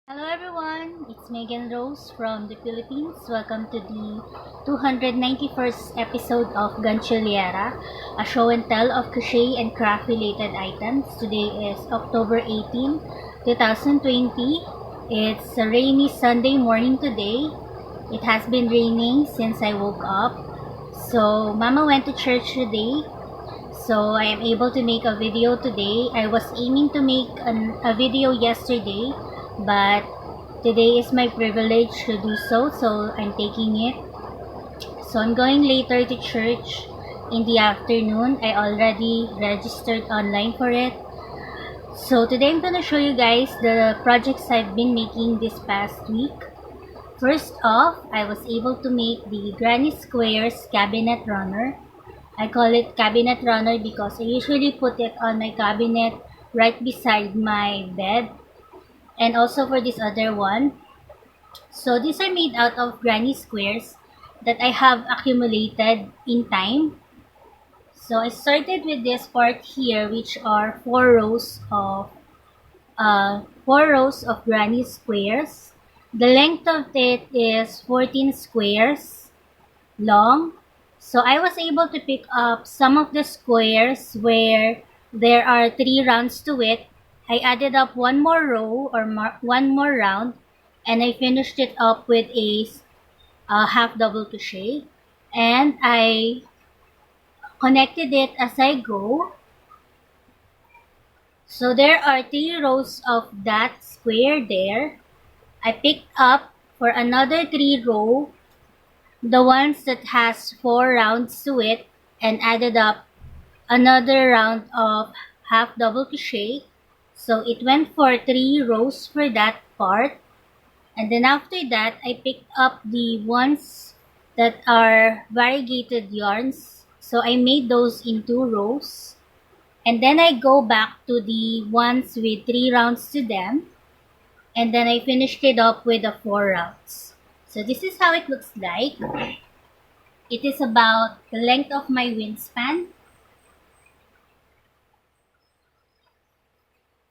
Hello everyone, it's Megan Rose from the Philippines. Welcome to the 291st episode of Gantsilyera, a show and tell of crochet and craft related items. Today is October 18, 2020. It's a rainy Sunday morning today. It has been raining since I woke up. So Mama went to church today. So I am able to make a video today. I was aiming to make a video yesterday, but today is my privilege to do so, so I'm taking it. So I'm going later to church in the afternoon. I already registered online for it. So today I'm gonna show you guys the projects I've been making this past week. First off, I was able to make the Granny Squares cabinet runner. I call it cabinet runner because I usually put it on my cabinet right beside my bed. And also for this other one. So these are made out of granny squares that I have accumulated in time. So I started with this part here, which are four rows of granny squares. The length of it is 14 squares long. So I was able to pick up some of the squares where there are 3 rounds to it. I added up one more row or one more round, and I finished it up with a half double crochet, and I connected it as I go. So there are 3 rows of that square there. I picked up for another 3 row the ones that has 4 rounds to it, and added up another round of half double crochet. So it went for 3 rows for that part. And then after that, I picked up the ones that are variegated yarns. So I made those in 2 rows. And then I go back to the ones with 3 rounds to them. And then I finished it up with the 4 rounds. So this is how it looks like. It is about the length of my wingspan.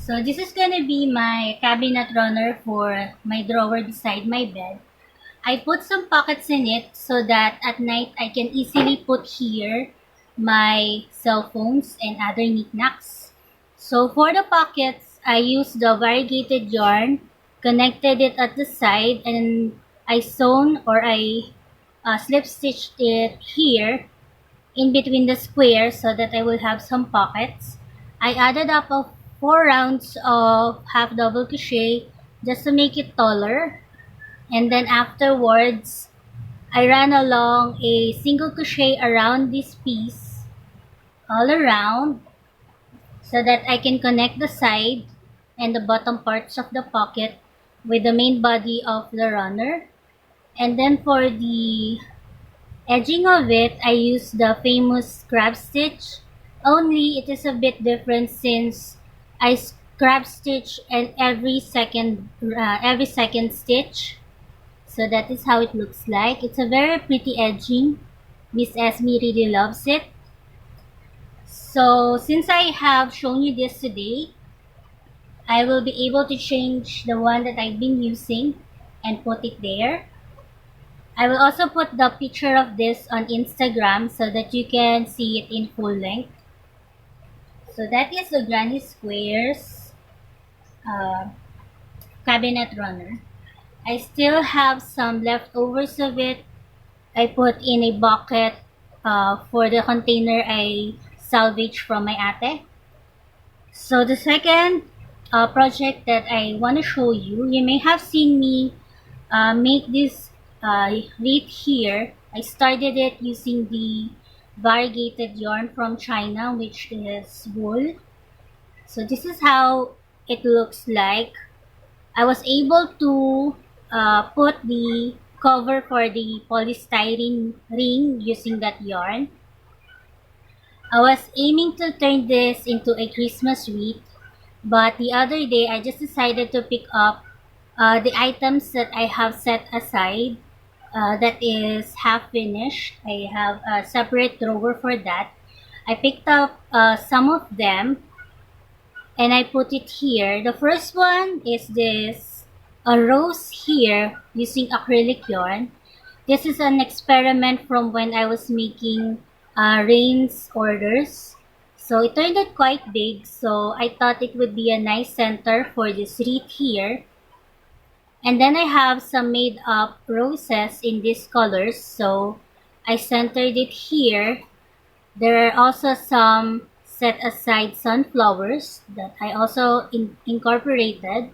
So this is gonna be my cabinet runner for my drawer beside my bed. I put some pockets in it so that at night I can easily put here my cell phones and other knickknacks. So for the pockets, I used the variegated yarn, connected it at the side, and I sewn or I slip stitched it here in between the squares so that I will have some pockets. I added up of 4 rounds of half double crochet just to make it taller, and then afterwards I ran along a single crochet around this piece all around so that I can connect the side and the bottom parts of the pocket with the main body of the runner. And then for the edging of it, I used the famous crab stitch, only it is a bit different since I crab stitch and every second stitch. So that is how it looks like. It's a very pretty edging. Miss Esme really loves it. So since I have shown you this today, I will be able to change the one that I've been using and put it there. I will also put the picture of this on Instagram so that you can see it in full length. So that is the Granny Squares cabinet runner. I still have some leftovers of it. I put in a bucket for the container I salvaged from my ate. So the second project that I want to show you, you may have seen me make this wreath here. I started it using the variegated yarn from China, which is wool. So this is how it looks like. I was able to put the cover for the polystyrene ring using that yarn. I was aiming to turn this into a Christmas wreath, but the other day I just decided to pick up the items that I have set aside that is half finished. I have a separate drawer for that. I picked up some of them and I put it here. The first one is this a rose here using acrylic yarn. This is an experiment from when I was making Rain's orders. So it turned out quite big, so I thought it would be a nice center for this wreath here. And then I have some made up roses in these colors, so I centered it here. There are also some set aside sunflowers that I also incorporated,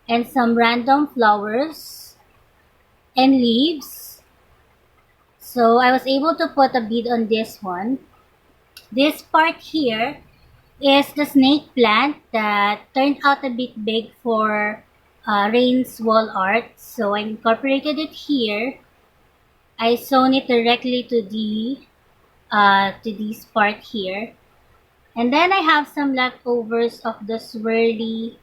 and some random flowers and leaves. So I was able to put a bead on this one. This part here is the snake plant that turned out a bit big for Rain's wall art. So I incorporated it here. I sewn it directly to this part here. And then I have some leftovers of the swirly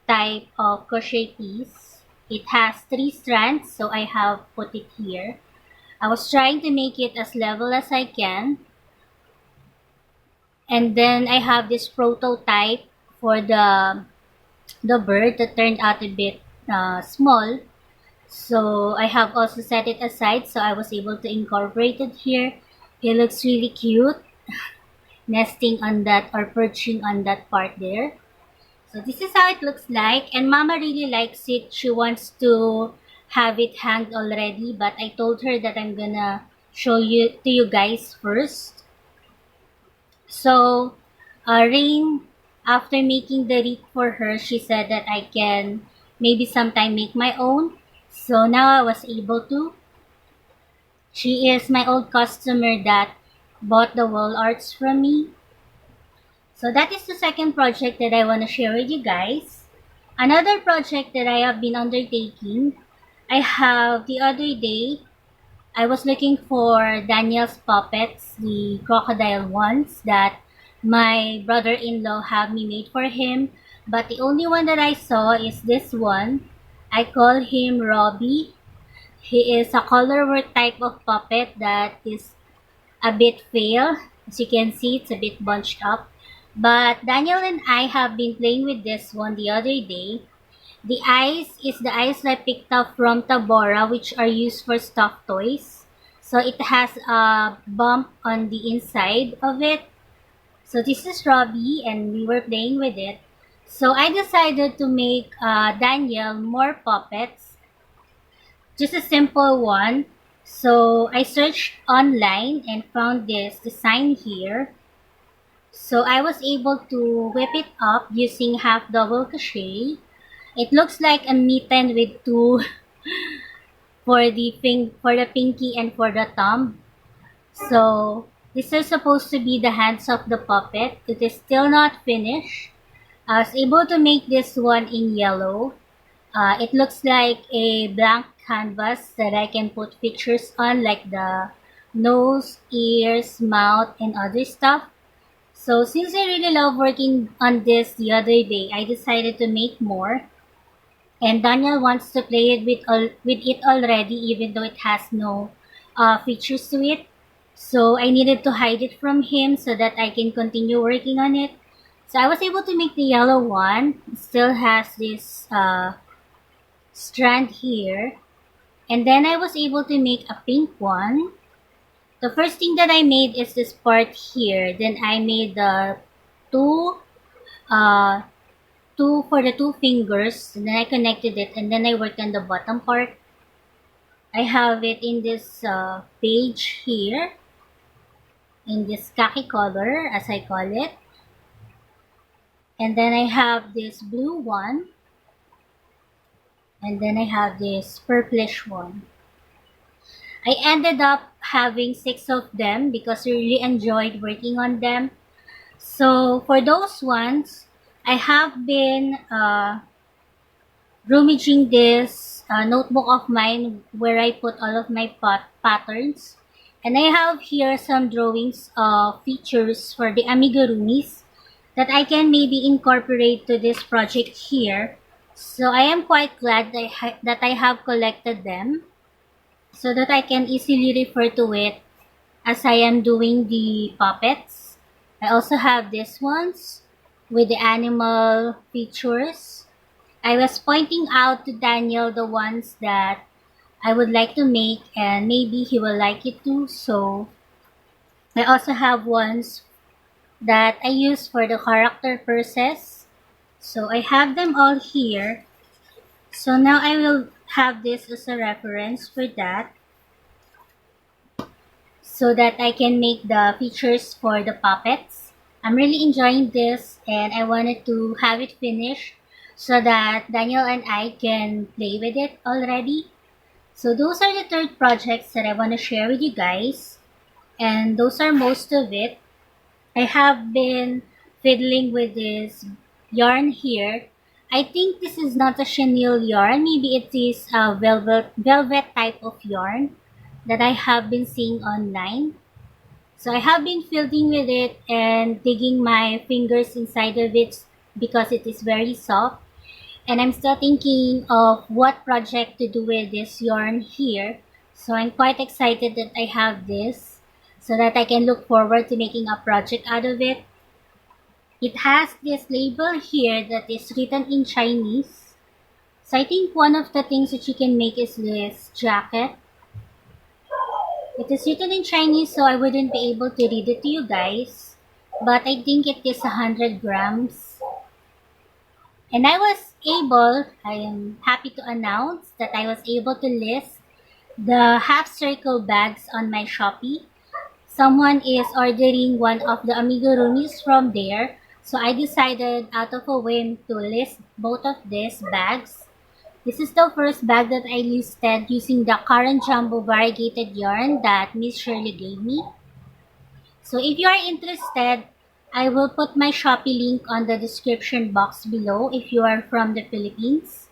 type of crochet piece. It has 3 strands, so I have put it here. I was trying to make it as level as I can. And then I have this prototype for the bird that turned out a bit small. So I have also set it aside, so I was able to incorporate it here. It looks really cute, nesting on that or perching on that part there. So this is how it looks like, and Mama really likes it. She wants to have it hanged already, but I told her that I'm gonna show you to you guys first. So Rain, after making the wreath for her, she said that I can maybe sometime make my own. So now I was able to. She is my old customer that bought the wall arts from me. So that is the second project that I want to share with you guys. Another project that I have been undertaking, I have the other day, I was looking for Daniel's puppets, the crocodile ones that my brother-in-law have me made for him. But the only one that I saw is this one. I call him Robbie. He is a colorwork type of puppet that is a bit pale. As you can see, it's a bit bunched up. But Daniel and I have been playing with this one the other day. The eyes is the eyes I picked up from Tabora, which are used for stuffed toys. So it has a bump on the inside of it. So this is Robbie, and we were playing with it. So I decided to make Daniel more puppets. Just a simple one. So I searched online and found this design here. So I was able to whip it up using half double crochet. It looks like a mitten with two for the pinky and for the thumb. So these are supposed to be the hands of the puppet. It is still not finished. I was able to make this one in yellow. It looks like a blank canvas that I can put pictures on, like the nose, ears, mouth, and other stuff. So since I really love working on this the other day, I decided to make more. And Daniel wants to play it with it already, even though it has no features to it. So I needed to hide it from him so that I can continue working on it. So I was able to make the yellow one. It still has this strand here. And then I was able to make a pink one. The first thing that I made is this part here. Then I made the two for the 2 fingers, and then I connected it, and then I worked on the bottom part. I have it in this page here, in this khaki color, as I call it. And then I have this blue one, and then I have this purplish one. I ended up having 6 of them because I really enjoyed working on them. So for those ones, I have been rummaging this notebook of mine where I put all of my patterns. And I have here some drawings of features for the amigurumis that I can maybe incorporate to this project here. So I am quite glad that I have collected them so that I can easily refer to it as I am doing the puppets. I also have these ones with the animal features. I was pointing out to Daniel the ones that I would like to make and maybe he will like it too. So I also have ones that I use for the character purses. So I have them all here. So now I will have this as a reference for that so that I can make the features for the puppets. I'm really enjoying this and I wanted to have it finished so that Daniel and I can play with it already. So those are the third projects that I want to share with you guys, and those are most of it. I have been fiddling with this yarn here. I think this is not a chenille yarn. Maybe it is a velvet type of yarn that I have been seeing online. So I have been fiddling with it and digging my fingers inside of it because it is very soft. And I'm still thinking of what project to do with this yarn here. So I'm quite excited that I have this so that I can look forward to making a project out of it. It has this label here that is written in Chinese. So I think one of the things that you can make is this jacket. It is written in Chinese, so I wouldn't be able to read it to you guys. But I think it is 100 grams. And I am happy to announce that I was able to list the half circle bags on my Shopee. Someone is ordering one of the amigurumis from there. So I decided out of a whim to list both of these bags. This is the first bag that I listed using the current jumbo variegated yarn that Miss Shirley gave me. So if you are interested, I will put my Shopee link on the description box below if you are from the Philippines.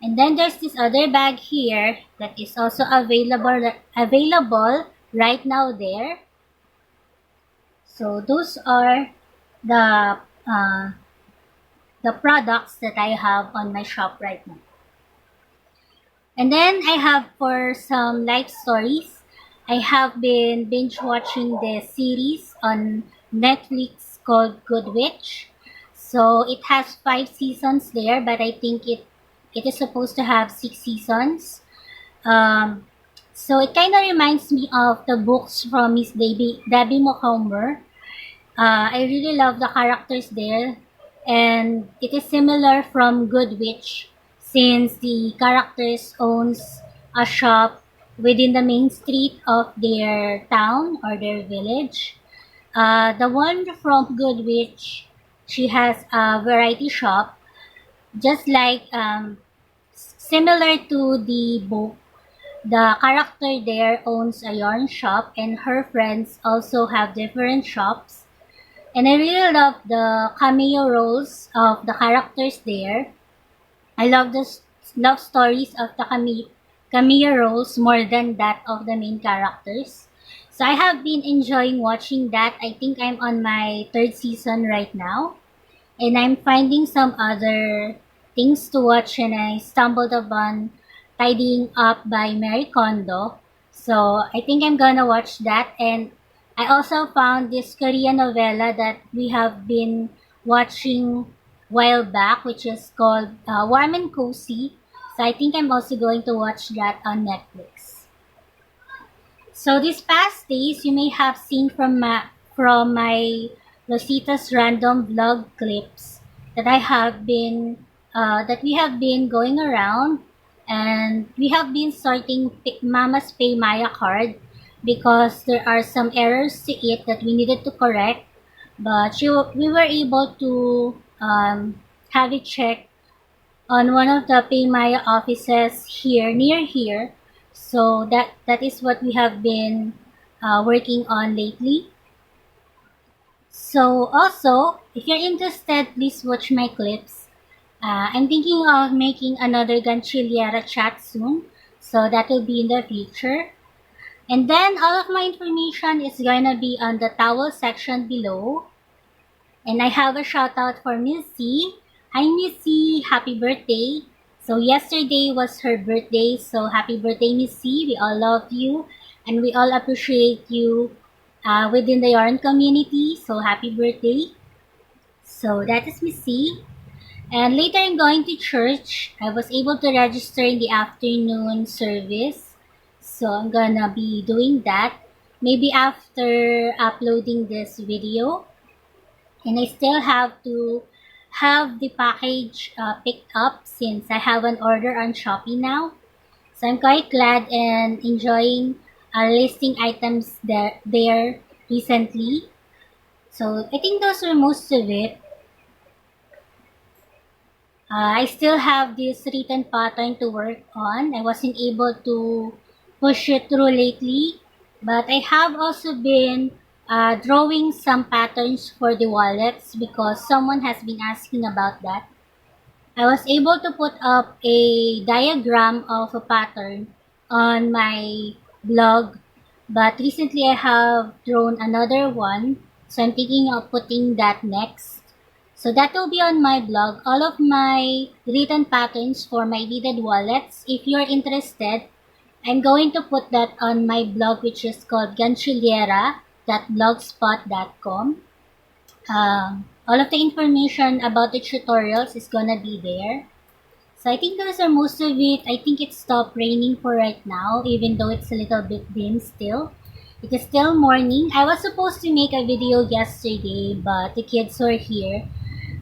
And then there's this other bag here that is also available right now there. So those are the uh, the products that I have on my shop right now. And then I have for some life stories. I have been binge watching the series on Netflix called Good Witch. So it has 5 seasons there, but I think it is supposed to have 6 seasons. Um, so it kind of reminds me of the books from Miss Debbie Macomber. I really love the characters there, and it is similar from Good Witch since the characters owns a shop within the main street of their town or their village. The one from Good Witch, she has a variety shop, just like similar to the book. The character there owns a yarn shop, and her friends also have different shops. And I really love the cameo roles of the characters there. I love the love stories of the cameo roles more than that of the main characters. So I have been enjoying watching that. I think I'm on my third season right now. And I'm finding some other things to watch, and I stumbled upon Tidying Up by Mary Kondo. So I think I'm gonna watch that. And I also found this Korean novella that we have been watching while back, which is called Warm and Cozy. So I think I'm also going to watch that on Netflix. So these past days, you may have seen from my Rosita's random vlog clips that that we have been going around, and we have been sorting Mama's Pay Maya card because there are some errors to it that we needed to correct, but we were able to have it checked on one of the Paymaya offices here near here. So that is what we have been working on lately. So also, if you're interested, please watch my clips. I'm thinking of making another Gantsilyera chat soon, so that will be in the future. And then all of my information is gonna be on the towel section below. And I have a shout out for Missy. Hi Missy, happy birthday. So yesterday was her birthday, so happy birthday Missy. We all love you and we all appreciate you within the yarn community. So happy birthday. So that is Missy. And later I'm going to church. I was able to register in the afternoon service. So I'm gonna be doing that maybe after uploading this video. And I still have to have the package picked up since I have an order on Shopee now. So I'm quite glad and enjoying listing items there recently. So I think those were most of it. I still have this written pattern to work on. I wasn't able to push it through lately, but I have also been drawing some patterns for the wallets because someone has been asking about that. I was able to put up a diagram of a pattern on my blog, but recently I have drawn another one, so I'm thinking of putting that next. So that will be on my blog, all of my written patterns for my beaded wallets. If you're interested, I'm going to put that on my blog, which is called gantsilyera.blogspot.com. All of the information about the tutorials is gonna be there. So I think those are most of it. I think it stopped raining for right now, even though it's a little bit dim still. It is still morning. I was supposed to make a video yesterday, but the kids were here.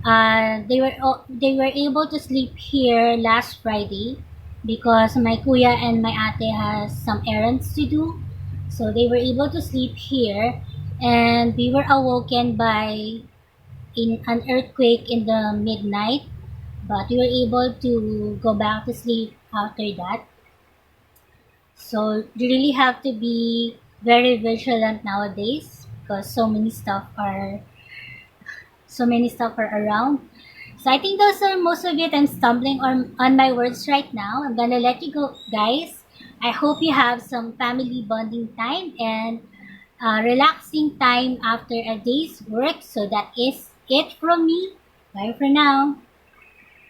They were able to sleep here last Friday because my kuya and my ate has some errands to do. So they were able to sleep here, and we were awoken by in an earthquake in the midnight, but we were able to go back to sleep after that. So you really have to be very vigilant nowadays because so many stuff are around. So I think those are most of it. I'm stumbling on my words right now. I'm gonna let you go, guys. I hope you have some family bonding time and relaxing time after a day's work. So that is it from me. Bye for now.